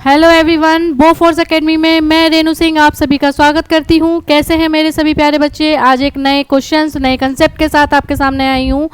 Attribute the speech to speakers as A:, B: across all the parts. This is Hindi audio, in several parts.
A: हेलो एवरीवन, बोफोर्स एकेडमी में मैं रेनू सिंह आप सभी का स्वागत करती हूं। कैसे हैं मेरे सभी प्यारे बच्चे। आज एक नए क्वेश्चंस नए कंसेप्ट के साथ आपके सामने आई हूं।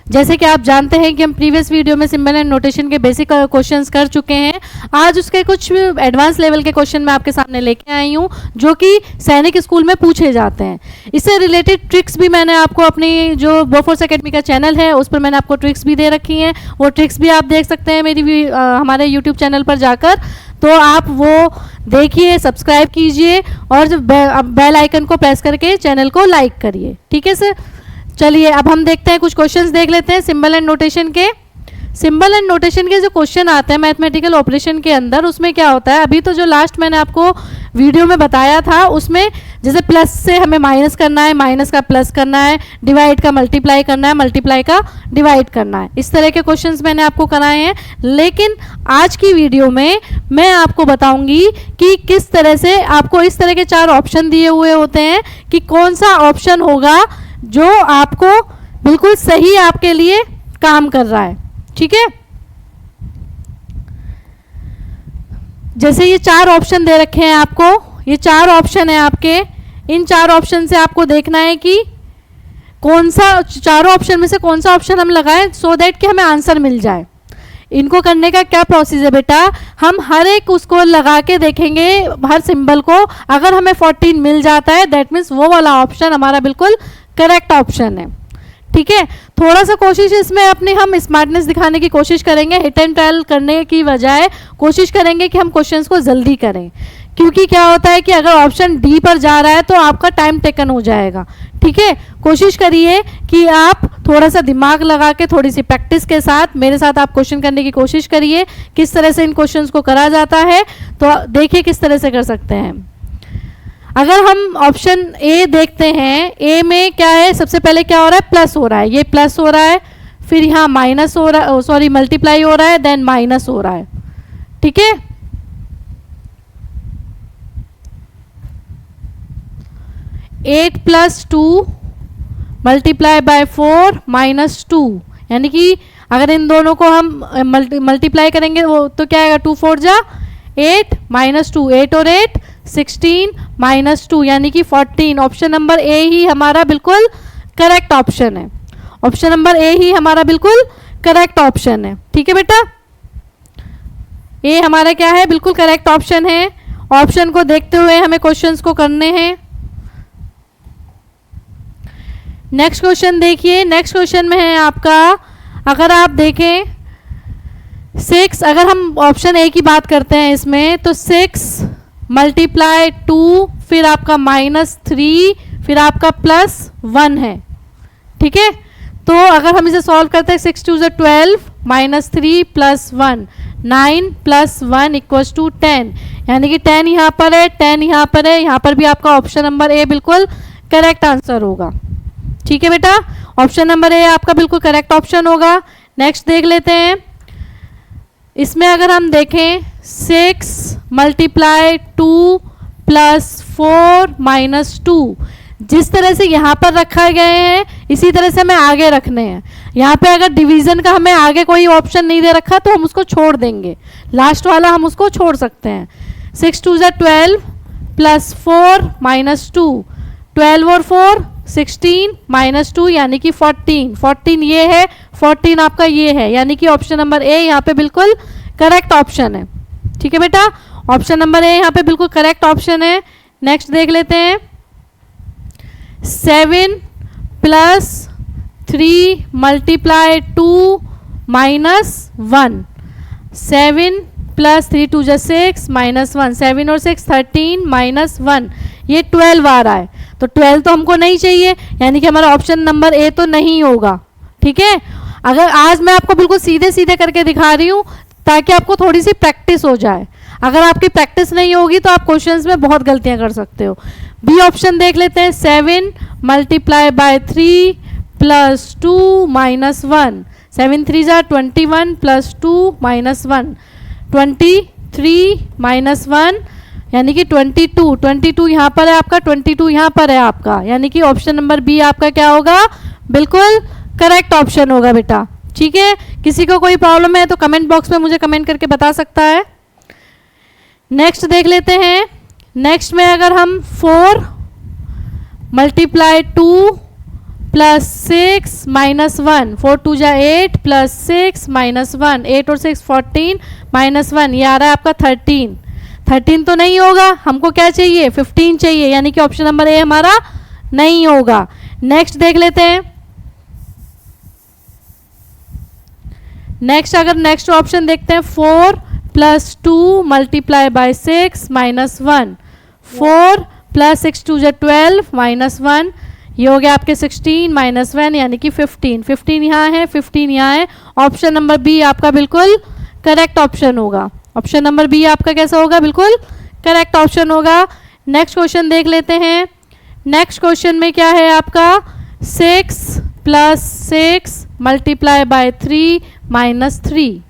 A: जैसे कि आप जानते हैं कि हम प्रीवियस वीडियो में सिंबल एंड नोटेशन के बेसिक क्वेश्चंस कर चुके हैं। आज उसके कुछ एडवांस लेवल के क्वेश्चन मैं आपके सामने लेके आई हूं जो कि सैनिक स्कूल में पूछे जाते हैं। इससे रिलेटेड ट्रिक्स भी मैंने आपको अपनी जो बोफोर्स एकेडमी का चैनल है उस पर मैंने आपको ट्रिक्स भी दे रखी हैं। वो ट्रिक्स भी आप देख सकते हैं मेरी हमारे यूट्यूब चैनल पर जाकर। तो आप वो देखिए, सब्सक्राइब कीजिए और जो बेल आइकन को प्रेस करके चैनल को लाइक करिए। ठीक है सर। चलिए अब हम देखते हैं, कुछ क्वेश्चंस देख लेते हैं सिंबल एंड नोटेशन के। सिंबल एंड नोटेशन के जो क्वेश्चन आते हैं मैथमेटिकल ऑपरेशन के अंदर, उसमें क्या होता है, अभी तो जो लास्ट मैंने आपको वीडियो में बताया था उसमें जैसे प्लस से हमें माइनस करना है, माइनस का प्लस करना है, डिवाइड का मल्टीप्लाई करना है, मल्टीप्लाई का डिवाइड करना है, इस तरह के क्वेश्चंस मैंने आपको कराए हैं। लेकिन आज की वीडियो में मैं आपको बताऊंगी कि किस तरह से आपको इस तरह के 4 ऑप्शन दिए हुए होते हैं कि कौन सा ऑप्शन होगा जो आपको बिल्कुल सही आपके लिए काम कर रहा है। ठीक है। जैसे ये 4 ऑप्शन दे रखे हैं आपको, ये 4 ऑप्शन है आपके। इन 4 ऑप्शन से आपको देखना है कि कौन सा, चारों ऑप्शन में से कौन सा ऑप्शन हम लगाएं सो दैट कि हमें आंसर मिल जाए। इनको करने का क्या प्रोसेस है बेटा, हम हर एक उसको लगा के देखेंगे, हर सिंबल को। अगर हमें 14 मिल जाता है दैट मीन्स वो वाला ऑप्शन हमारा बिल्कुल करेक्ट ऑप्शन है। ठीक है। थोड़ा सा कोशिश इसमें अपनी हम स्मार्टनेस दिखाने की कोशिश करेंगे, हिट एंड ट्रायल करने की बजाय कोशिश करेंगे कि हम क्वेश्चंस को जल्दी करें। क्योंकि क्या होता है कि अगर ऑप्शन डी पर जा रहा है तो आपका टाइम टेकन हो जाएगा। ठीक है। कोशिश करिए कि आप थोड़ा सा दिमाग लगा के, थोड़ी सी प्रैक्टिस के साथ मेरे साथ आप क्वेश्चन करने की कोशिश करिए। किस तरह से इन क्वेश्चंस को करा जाता है तो देखिए किस तरह से कर सकते हैं। अगर हम ऑप्शन ए देखते हैं, ए में क्या है, सबसे पहले क्या हो रहा है, प्लस हो रहा है, ये प्लस हो रहा है, फिर यहाँ माइनस हो रहा है, सॉरी मल्टीप्लाई हो रहा है, देन माइनस हो रहा है। ठीक है। Eight plus 2 multiply by 4 minus 2, यानी कि अगर इन दोनों को हम मल्टीप्लाई करेंगे वो तो क्या आएगा, 2 4 जा 8 माइनस 2, 8 और 8 16 माइनस 2 यानी कि 14। ऑप्शन नंबर ए ही हमारा बिल्कुल करेक्ट ऑप्शन है। ऑप्शन नंबर ए ही हमारा बिल्कुल करेक्ट ऑप्शन है। ठीक है बेटा, ए हमारा क्या है, बिल्कुल करेक्ट ऑप्शन है। ऑप्शन को देखते हुए हमें क्वेश्चंस को करने हैं। नेक्स्ट क्वेश्चन देखिए। नेक्स्ट क्वेश्चन में है आपका, अगर आप देखें 6, अगर हम ऑप्शन ए की बात करते हैं इसमें तो 6 मल्टीप्लाई 2, फिर आपका माइनस 3, फिर आपका प्लस 1 है। ठीक है। तो अगर हम इसे सॉल्व करते हैं 6 2 = 12 minus 3 plus 1 9 plus 1 equals to 10, यानी कि 10 यहाँ पर है, 10 यहाँ पर है, यहाँ पर भी आपका ऑप्शन नंबर ए बिल्कुल करेक्ट आंसर होगा। ठीक है बेटा, ऑप्शन नंबर ए आपका बिल्कुल करेक्ट ऑप्शन होगा। नेक्स्ट देख लेते हैं। इसमें अगर हम देखें 6 मल्टीप्लाई 2 प्लस 4 माइनस 2, जिस तरह से यहाँ पर रखा गए हैं इसी तरह से हमें आगे रखने हैं। यहाँ पे अगर डिवीजन का हमें आगे कोई ऑप्शन नहीं दे रखा तो हम उसको छोड़ देंगे, लास्ट वाला हम उसको छोड़ सकते हैं। 6 2 = 12 प्लस 4 माइनस 2, 12 और 4 16 माइनस 2 यानी कि 14, 14 ये है, 14 आपका ये है, यानी कि ऑप्शन नंबर ए यहाँ पे बिल्कुल करेक्ट ऑप्शन है। ठीक है बेटा, ऑप्शन नंबर ए यहाँ पे बिल्कुल करेक्ट ऑप्शन है। नेक्स्ट देख लेते हैं। 7 plus 3 multiply 2 minus 1, 7 plus 3 2 = 6 minus 1, 7 और 6 13 माइनस 1, ये 12 आ रहा है। तो 12 तो हमको नहीं चाहिए, यानी कि हमारा ऑप्शन नंबर ए तो नहीं होगा। ठीक है। अगर आज मैं आपको बिल्कुल सीधे सीधे करके दिखा रही हूँ ताकि आपको थोड़ी सी प्रैक्टिस हो जाए। अगर आपकी प्रैक्टिस नहीं होगी तो आप क्वेश्चंस में बहुत गलतियां कर सकते हो। बी ऑप्शन देख लेते हैं। 7 multiply by 3 plus 2 minus 1, 7 3 = 21 plus 2 minus 1, 23 minus 1 यानी कि 22, 22 यहाँ पर है आपका, 22 यहाँ पर है आपका, यानी कि ऑप्शन नंबर बी आपका क्या होगा, बिल्कुल करेक्ट ऑप्शन होगा बेटा। ठीक है। किसी को कोई प्रॉब्लम है तो कमेंट बॉक्स में मुझे कमेंट करके बता सकता है। नेक्स्ट देख लेते हैं। नेक्स्ट में अगर हम 4 मल्टीप्लाई 2 प्लस 6 माइनस 1, 4 2 जा 8 प्लस 6 माइनस 1, 8 और 6 14 माइनस 1, ये आ रहा है आपका 13। 13 तो नहीं होगा, हमको क्या चाहिए 15 चाहिए, यानी कि ऑप्शन नंबर ए हमारा नहीं होगा। नेक्स्ट देख लेते हैं। नेक्स्ट अगर नेक्स्ट ऑप्शन देखते हैं 4 plus 2 multiply bye 6 minus 1, 4 plus 6 2 जा 12 माइनस 1, ये हो गया आपके 16 माइनस 1 यानी कि 15। 15 यहाँ है, 15 यहाँ है। ऑप्शन नंबर बी आपका बिल्कुल करेक्ट ऑप्शन होगा। ऑप्शन नंबर बी आपका कैसा होगा, बिल्कुल करेक्ट ऑप्शन होगा। नेक्स्ट क्वेश्चन देख लेते हैं। नेक्स्ट क्वेश्चन में क्या है आपका 6 plus 6 multiply bye 3 minus 3,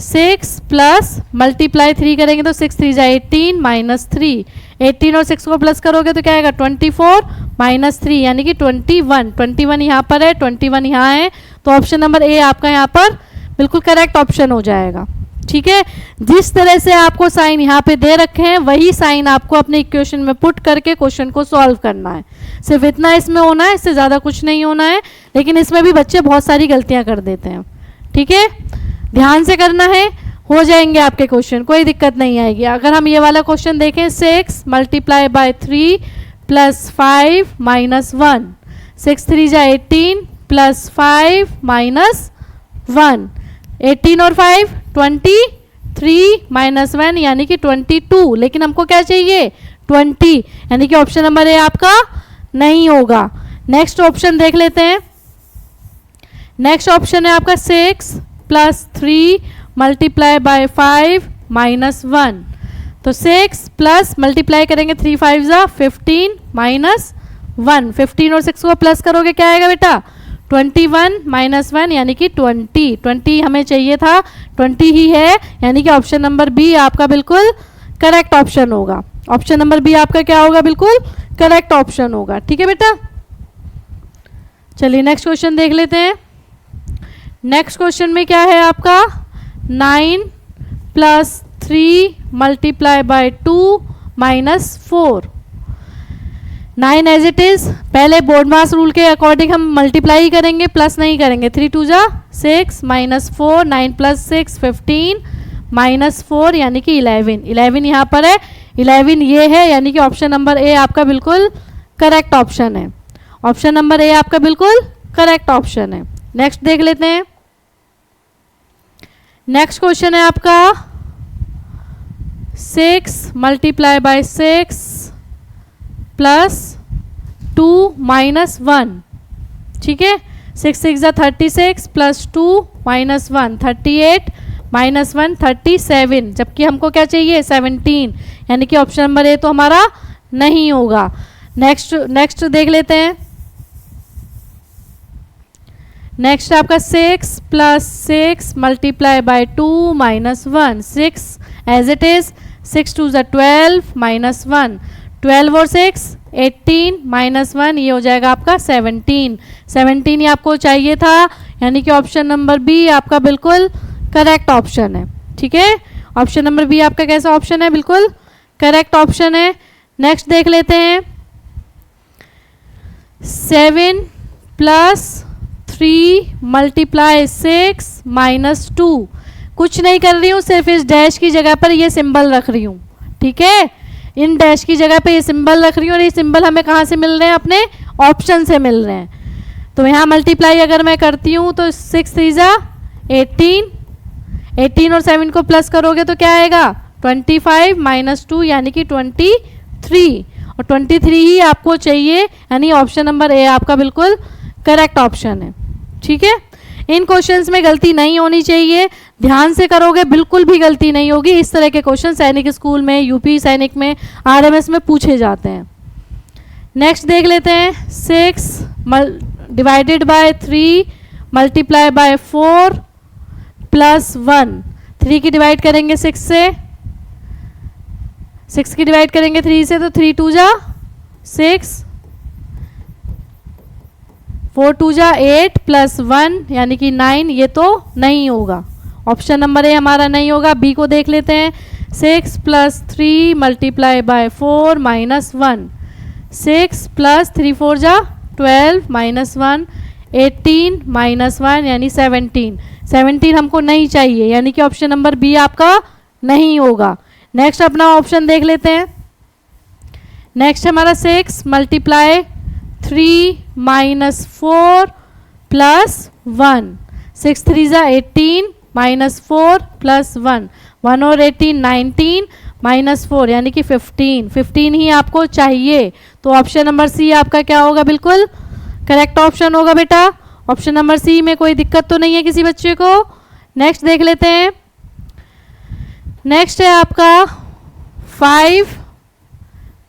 A: 6 plus multiply 3 करेंगे तो 6 3 जा 18 माइनस 3, 18 और 6 को प्लस करोगे तो क्या आएगा 24 माइनस 3 यानी कि 21। 21 यहाँ पर है, 21 यहाँ है, तो ऑप्शन नंबर ए आपका यहाँ पर बिल्कुल करेक्ट ऑप्शन हो जाएगा। ठीक है, जिस तरह से आपको साइन यहाँ पे दे रखे हैं वही साइन आपको अपने इक्वेशन में पुट करके क्वेश्चन को सॉल्व करना है। सिर्फ इतना इसमें होना है, इससे ज़्यादा कुछ नहीं होना है। लेकिन इसमें भी बच्चे बहुत सारी गलतियाँ कर देते हैं। ठीक है, ध्यान से करना है, हो जाएंगे आपके क्वेश्चन, कोई दिक्कत नहीं आएगी। अगर हम ये वाला क्वेश्चन देखें 6 मल्टीप्लाई बाय 3 प्लस 5 माइनस 1, 6 3 जा 18 प्लस 5 माइनस 1, 18 और 5 23 माइनस 1 यानी कि 22। लेकिन हमको क्या चाहिए 20, यानी कि ऑप्शन नंबर ए आपका नहीं होगा। नेक्स्ट ऑप्शन देख लेते हैं। नेक्स्ट ऑप्शन है आपका 6 प्लस 3 मल्टीप्लाई बाय 5 माइनस 1, तो 6 प्लस मल्टीप्लाई करेंगे 3 5 जा 15 माइनस 1, 15 और 6 को प्लस करोगे क्या आएगा बेटा 21 माइनस 1 यानी कि 20। 20 हमें चाहिए था, 20 ही है, यानी कि ऑप्शन नंबर बी आपका बिल्कुल करेक्ट ऑप्शन होगा। ऑप्शन नंबर बी आपका क्या होगा, बिल्कुल करेक्ट ऑप्शन होगा। ठीक है बेटा, चलिए नेक्स्ट क्वेश्चन देख लेते हैं। नेक्स्ट क्वेश्चन में क्या है आपका 9 plus 3 multiply by 2 minus 4, 9 as it is. पहले बोर्ड मास रूल के अकॉर्डिंग हम मल्टीप्लाई करेंगे, प्लस नहीं करेंगे। 3 2 जा 6 माइनस 4, 9 प्लस 6 15 माइनस 4 यानी कि 11। 11 यहाँ पर है, 11 ये है, यानी कि ऑप्शन नंबर ए आपका बिल्कुल करेक्ट ऑप्शन है। ऑप्शन नंबर ए आपका बिल्कुल करेक्ट ऑप्शन है। नेक्स्ट देख लेते हैं। नेक्स्ट क्वेश्चन है आपका 6 मल्टीप्लाई बाय 6 प्लस 2 माइनस 1। ठीक है, 6 6 जा 36 प्लस 2 माइनस 1 38 माइनस 1 37, जबकि हमको क्या चाहिए 17, यानी कि ऑप्शन नंबर ए तो हमारा नहीं होगा। नेक्स्ट देख लेते हैं। नेक्स्ट आपका 6 plus 6 multiply by 2 minus 1, 6 as it is, 6 2 जा 12 माइनस 1, 12 और 6 18 माइनस 1, ये हो जाएगा आपका 17। 17 ही आपको चाहिए था, यानी कि ऑप्शन नंबर बी आपका बिल्कुल करेक्ट ऑप्शन है। ठीक है, ऑप्शन नंबर बी आपका कैसा ऑप्शन है, बिल्कुल करेक्ट ऑप्शन है। नेक्स्ट देख लेते हैं 7 प्लस 3 मल्टीप्लाई 6 माइनस 2। कुछ नहीं कर रही हूँ, सिर्फ इस डैश की जगह पर ये सिंबल रख रही हूँ। ठीक है, इन डैश की जगह पे ये सिंबल रख रही हूँ, और ये सिंबल हमें कहाँ से मिल रहे हैं, अपने ऑप्शन से मिल रहे हैं। तो यहाँ मल्टीप्लाई अगर मैं करती हूँ तो 6 3 जा 18, 18 और 7 को प्लस करोगे तो क्या आएगा 25 माइनस 2 यानी कि 23, और 23 ही आपको चाहिए, यानी ऑप्शन नंबर ए आपका बिल्कुल करेक्ट ऑप्शन है। ठीक है, इन क्वेश्चंस में गलती नहीं होनी चाहिए, ध्यान से करोगे बिल्कुल भी गलती नहीं होगी। इस तरह के क्वेश्चन सैनिक स्कूल में, यूपी सैनिक में, आरएमएस में पूछे जाते हैं। नेक्स्ट देख लेते हैं 6 divided by 3 multiply by 4 plus 1। 3 की डिवाइड करेंगे 6 से, 6 की डिवाइड करेंगे 3 से, तो 3 2 जा 6, 4 2 जा 8 प्लस 1 यानी कि 9, ये तो नहीं होगा। ऑप्शन नंबर ए हमारा नहीं होगा। बी को देख लेते हैं 6 plus 3 multiply by 4 minus 1, 6 plus 3 4 जा 12 माइनस 1, 18 माइनस 1 यानी 17, 17 हमको नहीं चाहिए, यानी कि ऑप्शन नंबर बी आपका नहीं होगा। नेक्स्ट अपना ऑप्शन देख लेते हैं। नेक्स्ट हमारा 6 मल्टीप्लाई 3 माइनस 4 प्लस 1, 6 3 जा 18 माइनस 4 प्लस 1, 1 और 18 19 माइनस 4 यानी कि 15, 15 ही आपको चाहिए। तो ऑप्शन नंबर सी आपका क्या होगा, बिल्कुल करेक्ट ऑप्शन होगा बेटा। ऑप्शन नंबर सी में कोई दिक्कत तो नहीं है किसी बच्चे को। नेक्स्ट देख लेते हैं। नेक्स्ट है आपका 5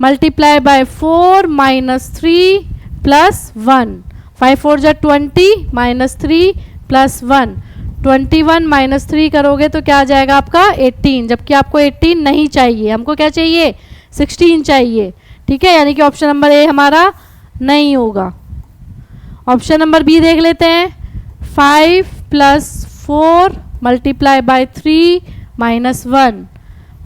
A: मल्टीप्लाई बाय 4 माइनस 3 प्लस 1, 5 4 जा 20 माइनस 3 प्लस 1, 21 माइनस 3 करोगे तो क्या आ जाएगा आपका 18, जबकि आपको 18 नहीं चाहिए, हमको क्या चाहिए 16 चाहिए। ठीक है, यानी कि ऑप्शन नंबर ए हमारा नहीं होगा। ऑप्शन नंबर बी देख लेते हैं। 5 प्लस 4 मल्टीप्लाई बाय 3 माइनस 1,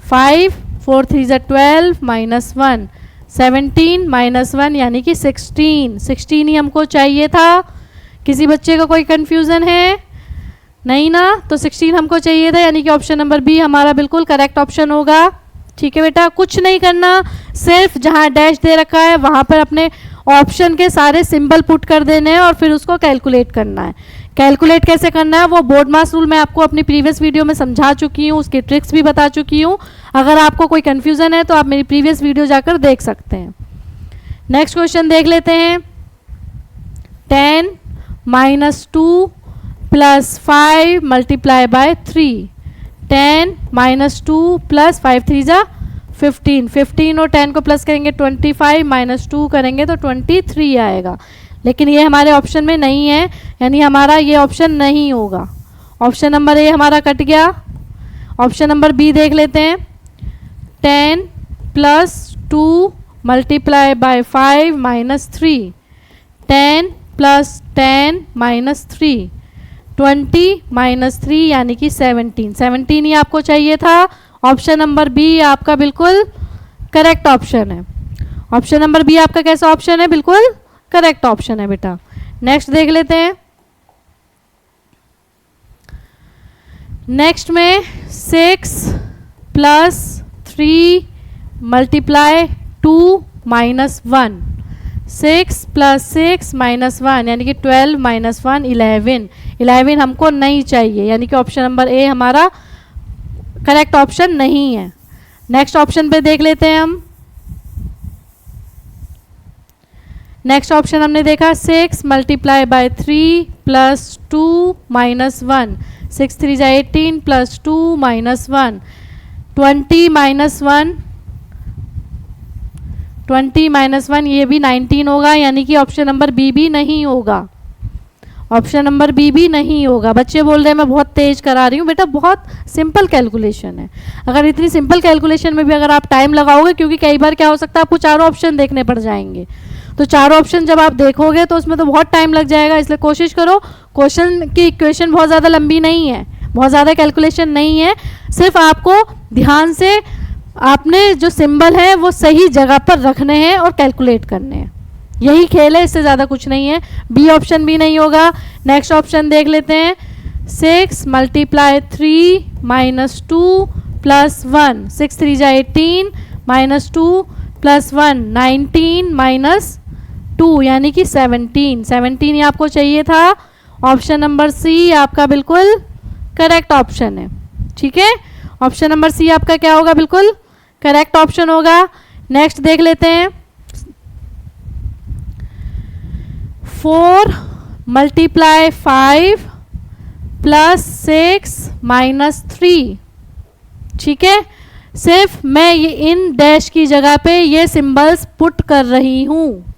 A: 5 4 3 जा 12 माइनस 1, 17 माइनस 1 यानी कि 16, 16 ही हमको चाहिए था। किसी बच्चे का कोई कंफ्यूजन है? नहीं ना, तो 16 हमको चाहिए था, यानी कि ऑप्शन नंबर बी हमारा बिल्कुल करेक्ट ऑप्शन होगा। ठीक है बेटा, कुछ नहीं करना, सिर्फ जहां डैश दे रखा है वहां पर अपने ऑप्शन के सारे सिंबल पुट कर देने हैं और फिर उसको कैलकुलेट करना है। कैलकुलेट कैसे करना है वो बोर्ड मास रूल मैं आपको अपनी प्रीवियस वीडियो में समझा चुकी हूँ, उसकी ट्रिक्स भी बता चुकी हूँ। अगर आपको कोई कन्फ्यूज़न है तो आप मेरी प्रीवियस वीडियो जाकर देख सकते हैं। नेक्स्ट क्वेश्चन देख लेते हैं। 10 minus 2 plus 5 multiply by 3, 10 minus 2 plus 5 3 जा 15, 15 और 10 को प्लस करेंगे 25 माइनस 2 करेंगे तो 23 आएगा, लेकिन ये हमारे ऑप्शन में नहीं है, यानी हमारा ये ऑप्शन नहीं होगा। ऑप्शन नंबर ए हमारा कट गया। ऑप्शन नंबर बी देख लेते हैं। 10 plus 2 multiply bye 5 minus 3, 10 plus 10 minus 3, 20 minus 3 यानी कि 17, 17 ही आपको चाहिए था। ऑप्शन नंबर बी आपका बिल्कुल करेक्ट ऑप्शन है। ऑप्शन नंबर बी आपका कैसा ऑप्शन है, बिल्कुल करेक्ट ऑप्शन है बेटा। नेक्स्ट देख लेते हैं। नेक्स्ट में 6 plus 3 multiply 2 minus 1, 6 plus 6 minus 1 यानी कि 12 माइनस 1 11, 11 हमको नहीं चाहिए, यानी कि ऑप्शन नंबर ए हमारा करेक्ट ऑप्शन नहीं है। नेक्स्ट ऑप्शन पे देख लेते हैं हम। नेक्स्ट ऑप्शन हमने देखा 6 मल्टीप्लाई बाय 3 प्लस 2 माइनस 1, 6 3 जा 18 प्लस 2 माइनस 1, 20 माइनस 1, 20 माइनस 1 ये भी 19 होगा, यानी कि ऑप्शन नंबर बी भी नहीं होगा। ऑप्शन नंबर बी भी नहीं होगा। बच्चे बोल रहे हैं मैं बहुत तेज करा रही हूँ, बेटा बहुत सिंपल कैलकुलेशन है। अगर इतनी सिंपल कैलकुलेशन में भी अगर आप टाइम लगाओगे, क्योंकि कई बार क्या हो सकता है आपको चारों ऑप्शन देखने पड़ जाएंगे, तो चारों ऑप्शन जब आप देखोगे तो उसमें तो बहुत टाइम लग जाएगा। इसलिए कोशिश करो, क्वेश्चन की इक्वेशन बहुत ज़्यादा लंबी नहीं है, बहुत ज़्यादा कैलकुलेशन नहीं है, सिर्फ आपको ध्यान से आपने जो सिंबल है वो सही जगह पर रखने हैं और कैलकुलेट करने हैं, यही खेल है, इससे ज़्यादा कुछ नहीं है। बी ऑप्शन भी नहीं होगा। नेक्स्ट ऑप्शन देख लेते हैं। 6 मल्टीप्लाई 3 माइनस 2 प्लस 1, 6 3 जा 18 माइनस 2 प्लस 1, 19 माइनस 2 यानी कि 17, 17 ही आपको चाहिए था। ऑप्शन नंबर सी आपका बिल्कुल करेक्ट ऑप्शन है। ठीक है, ऑप्शन नंबर सी आपका क्या होगा, बिल्कुल करेक्ट ऑप्शन होगा। नेक्स्ट देख लेते हैं। 4 मल्टीप्लाई 5 प्लस 6 माइनस 3। ठीक है, सिर्फ मैं ये इन डैश की जगह पे ये सिंबल्स पुट कर रही हूँ।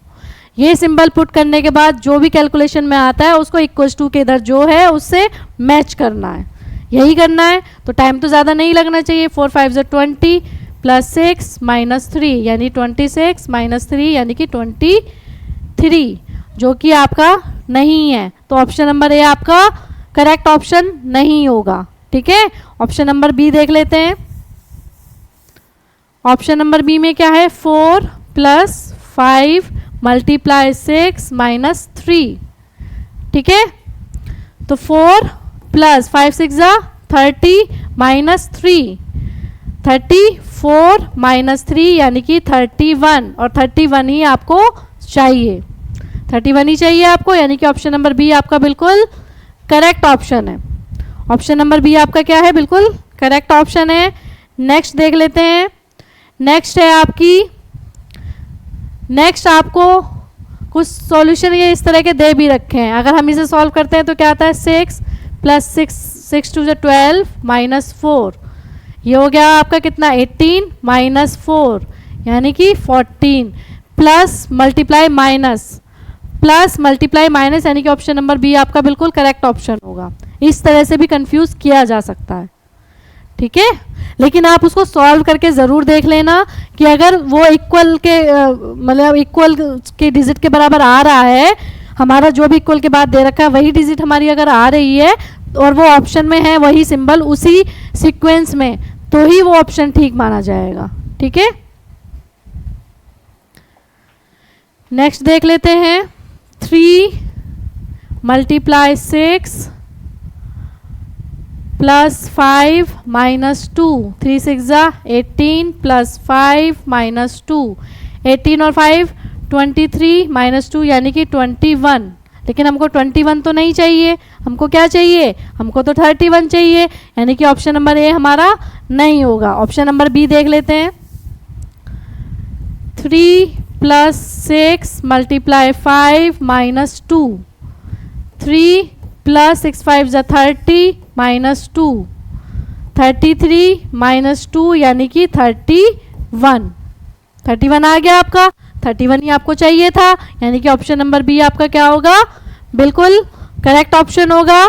A: ये सिंबल पुट करने के बाद जो भी कैलकुलेशन में आता है उसको इक्वल्स टू के इधर जो है उससे मैच करना है, यही करना है। तो टाइम तो ज़्यादा नहीं लगना चाहिए। 4 5 जो 20 प्लस 6 माइनस 3 यानी 26 माइनस 3 यानी कि 23, जो कि आपका नहीं है। तो ऑप्शन नंबर ए आपका करेक्ट ऑप्शन नहीं होगा। ठीक है, ऑप्शन नंबर बी देख लेते हैं। ऑप्शन नंबर बी में क्या है 4 प्लस 5 मल्टीप्लाई 6 माइनस 3। ठीक है, तो 4 प्लस 5 6 जा 30 माइनस 3, 34 माइनस 3 यानी कि 31, और 31 ही आपको चाहिए, 31 ही चाहिए आपको, यानी कि ऑप्शन नंबर बी आपका बिल्कुल करेक्ट ऑप्शन है। ऑप्शन नंबर बी आपका क्या है, बिल्कुल करेक्ट ऑप्शन है। नेक्स्ट देख लेते हैं। नेक्स्ट है आपकी, नेक्स्ट आपको कुछ सॉल्यूशन ये इस तरह के दे भी रखे हैं। अगर हम इसे सॉल्व करते हैं तो क्या आता है 6 प्लस 6 टू 12 माइनस 4, ये हो गया आपका कितना 18 माइनस 4 यानी कि 14, plus multiply minus, plus multiply minus यानी कि ऑप्शन नंबर बी आपका बिल्कुल करेक्ट ऑप्शन होगा। इस तरह से भी कंफ्यूज किया जा सकता है, ठीक है, लेकिन आप उसको सॉल्व करके ज़रूर देख लेना कि अगर वो इक्वल के मतलब इक्वल के डिजिट के बराबर आ रहा है, हमारा जो भी इक्वल के बाद दे रखा है वही डिजिट हमारी अगर आ रही है और वो ऑप्शन में है वही सिंबल उसी सीक्वेंस में, तो ही वो ऑप्शन ठीक माना जाएगा। ठीक है, नेक्स्ट देख लेते हैं 3 मल्टीप्लाई 6 प्लस 5 माइनस 2, 3 6 जा 18 प्लस 5 माइनस 2, 18 और 5 23 माइनस 2 यानी कि 21, लेकिन हमको 21 तो नहीं चाहिए, हमको क्या चाहिए, हमको तो 31 चाहिए, यानी कि ऑप्शन नंबर ए हमारा नहीं होगा। ऑप्शन नंबर बी देख लेते हैं 3 प्लस 6 मल्टीप्लाई 5 माइनस 2, 3 प्लस 6 5 जा 30 माइनस 2, 33 माइनस 2 यानी कि 31, 31 आ गया आपका, 31 ही आपको चाहिए था, यानी कि ऑप्शन नंबर बी आपका क्या होगा, बिल्कुल करेक्ट ऑप्शन होगा।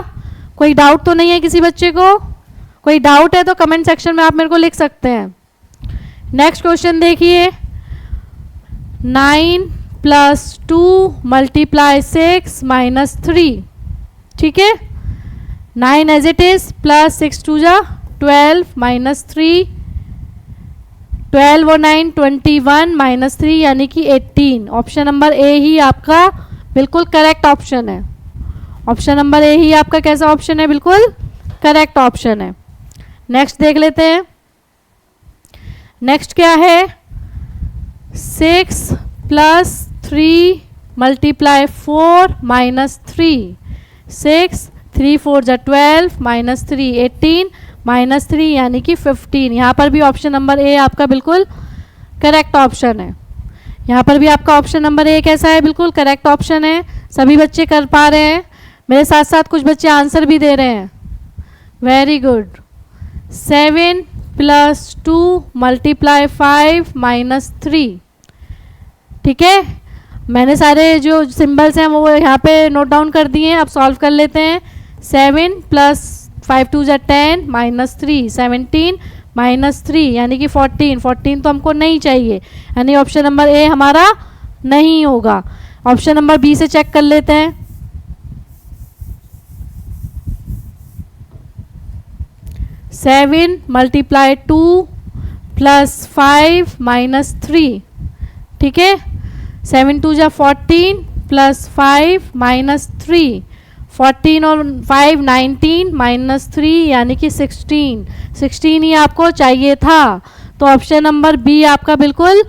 A: कोई डाउट तो नहीं है किसी बच्चे को? कोई डाउट है तो कमेंट सेक्शन में आप मेरे को लिख सकते हैं। नेक्स्ट क्वेश्चन देखिए 9 प्लस 2 मल्टीप्लाई 6 माइनस 3। ठीक है, 9 एज इट इज प्लस 6 2 जा 12 माइनस 3, 12 और 9 21 माइनस 3 यानी कि 18। ऑप्शन नंबर ए ही आपका बिल्कुल करेक्ट ऑप्शन है। ऑप्शन नंबर ए ही आपका कैसा ऑप्शन है, बिल्कुल करेक्ट ऑप्शन है। नेक्स्ट देख लेते हैं। नेक्स्ट क्या है 6 प्लस 3 मल्टीप्लाई 4 माइनस 3, 6 3 4 जा 12 माइनस 3 18 माइनस 3 यानी कि 15। यहाँ पर भी ऑप्शन नंबर ए आपका बिल्कुल करेक्ट ऑप्शन है। यहाँ पर भी आपका ऑप्शन नंबर ए कैसा है, बिल्कुल करेक्ट ऑप्शन है। सभी बच्चे कर पा रहे हैं, मेरे साथ साथ कुछ बच्चे आंसर भी दे रहे हैं, very good. 7 plus 2 multiply 5 minus 3। ठीक है, मैंने सारे जो सिंबल्स हैं वो यहाँ पे नोट डाउन कर दिए हैं, अब सॉल्व कर लेते हैं। 7 प्लस 5 2 जा 10 माइनस 3, 17 माइनस 3 यानी कि 14, 14 तो हमको नहीं चाहिए, यानी ऑप्शन नंबर ए हमारा नहीं होगा। ऑप्शन नंबर बी से चेक कर लेते हैं। 7 मल्टीप्लाई 2 प्लस 5 माइनस 3। ठीक है, 7 2 जा 14 प्लस 5 माइनस 3, 14 और 5 19 माइनस 3 यानी कि 16, 16 ही आपको चाहिए था, तो ऑप्शन नंबर बी आपका बिल्कुल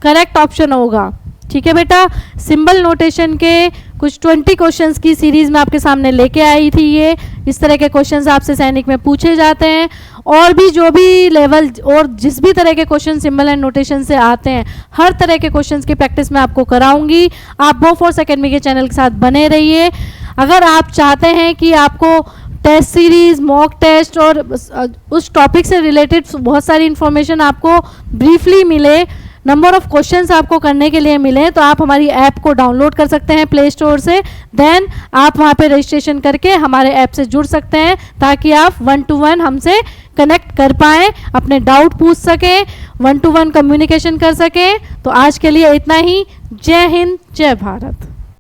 A: करेक्ट ऑप्शन होगा। ठीक है बेटा, सिंबल नोटेशन के कुछ 20 क्वेश्चंस की सीरीज़ में आपके सामने लेके आई थी। ये इस तरह के क्वेश्चंस आपसे सैनिक में पूछे जाते हैं, और भी जो भी लेवल और जिस भी तरह के क्वेश्चन सिंबल एंड नोटेशन से आते हैं, हर तरह के क्वेश्चंस की प्रैक्टिस मैं आपको कराऊंगी। आप BOFORS अकेडमी के चैनल के साथ बने रहिए। अगर आप चाहते हैं कि आपको टेस्ट सीरीज, मॉक टेस्ट और उस टॉपिक से रिलेटेड बहुत सारी इन्फॉर्मेशन आपको ब्रीफली मिले, नंबर ऑफ क्वेश्चंस आपको करने के लिए मिले, तो आप हमारी ऐप को डाउनलोड कर सकते हैं प्ले स्टोर से। देन आप वहाँ पे रजिस्ट्रेशन करके हमारे ऐप से जुड़ सकते हैं, ताकि आप 1-to-1 हमसे कनेक्ट कर पाएँ, अपने डाउट पूछ सकें, 1-to-1 कम्युनिकेशन कर सकें। तो आज के लिए इतना ही। जय हिंद, जय भारत।